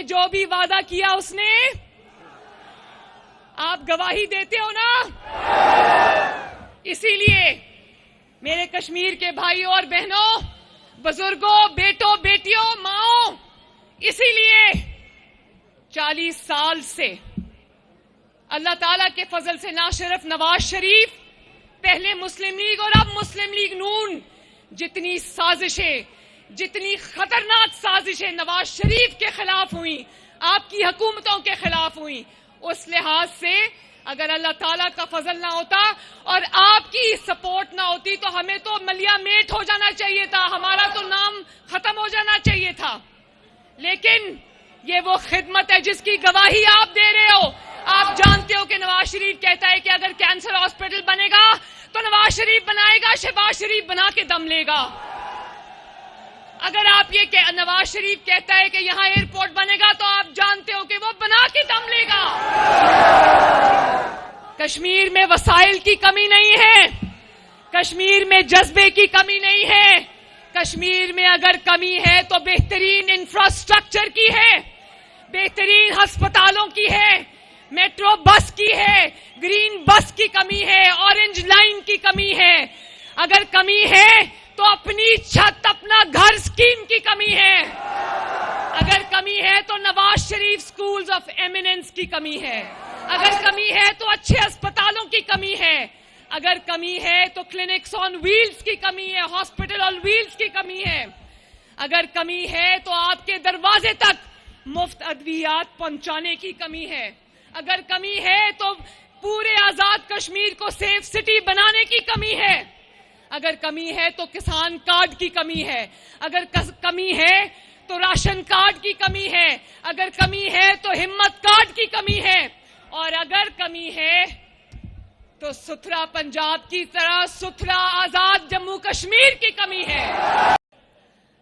جو بھی وعدہ کیا اس نے، آپ گواہی دیتے ہو نا؟ اسی لیے میرے کشمیر کے بھائیوں اور بہنوں، بزرگوں، بیٹوں، بیٹیوں، ماؤں، اسی لیے 40 سال سے اللہ تعالیٰ کے فضل سے نہ صرف نواز شریف، پہلے مسلم لیگ اور اب مسلم لیگ نون، جتنی سازشیں، جتنی خطرناک سازشیں نواز شریف کے خلاف ہوئیں، آپ کی حکومتوں کے خلاف ہوئیں، اس لحاظ سے اگر اللہ تعالیٰ کا فضل نہ ہوتا اور آپ کی سپورٹ نہ ہوتی تو ہمیں تو ملیا میٹ ہو جانا چاہیے تھا، ہمارا تو نام ختم ہو جانا چاہیے تھا۔ لیکن یہ وہ خدمت ہے جس کی گواہی آپ دے رہے ہو۔ آپ جانتے ہو کہ نواز شریف کہتا ہے کہ اگر کینسر ہاسپٹل بنے گا تو نواز شریف بنائے گا، شہباز شریف بنا کے دم لے گا۔ اگر آپ یہ کہ نواز شریف کہتا ہے کہ یہاں ایئرپورٹ بنے گا تو آپ جانتے ہو کہ وہ بنا کے دم لے گا۔ کشمیر میں وسائل کی کمی نہیں ہے، کشمیر میں جذبے کی کمی نہیں ہے، کشمیر میں اگر کمی ہے تو بہترین انفراسٹرکچر کی ہے، بہترین ہسپتالوں کی ہے، میٹرو بس کی ہے، گرین بس کی کمی ہے، اورنج لائن کی کمی ہے۔ اگر کمی ہے تو اپنی چھت، اپنا گھر اسکیم کی کمی ہے۔ اگر کمی ہے تو Nawaz Sharif schools of eminence کی کمی ہے۔ اگر کمی ہے تو اچھے اسپتالوں کی کمی ہے۔ اگر کمی ہے تو کلینکس آن ویلز کی کمی ہے، ہاسپٹل آن ویلز کی کمی ہے۔ اگر کمی ہے تو آپ کے دروازے تک مفت ادویات پہنچانے کی کمی ہے۔ اگر کمی ہے تو پورے آزاد کشمیر کو سیف سٹی بنانے کی کمی ہے۔ اگر کمی ہے تو کسان کارڈ کی کمی ہے۔ اگر کمی ہے تو راشن کارڈ کی کمی ہے۔ اگر کمی ہے تو ہمت کارڈ کی کمی ہے۔ اور اگر کمی ہے تو ستھرا پنجاب کی طرح ستھرا آزاد جموں کشمیر کی کمی ہے۔